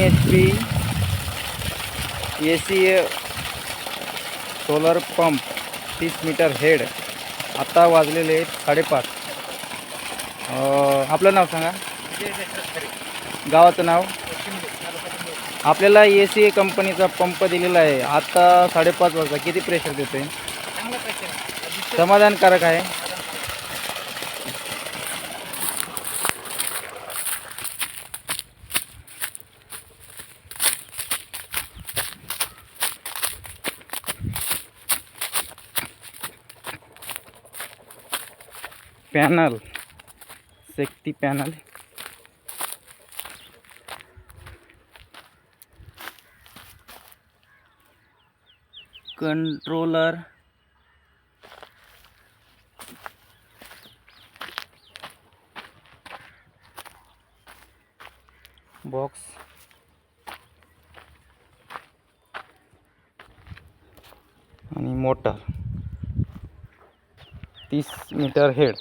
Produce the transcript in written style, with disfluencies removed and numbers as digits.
HP AC solar pump 30 metre head. आता वाजलेले 5:30. आपलं नाव सांगा, गावाचं नाव. आपल्याला AC कंपनीचा पंप दिलेला आहे. आता 5:30 वाजता किती प्रेशर देतोय? समाधानकारक आहे. Panel, safety panel, controller, box आणि मोटर 30 मीटर हेड.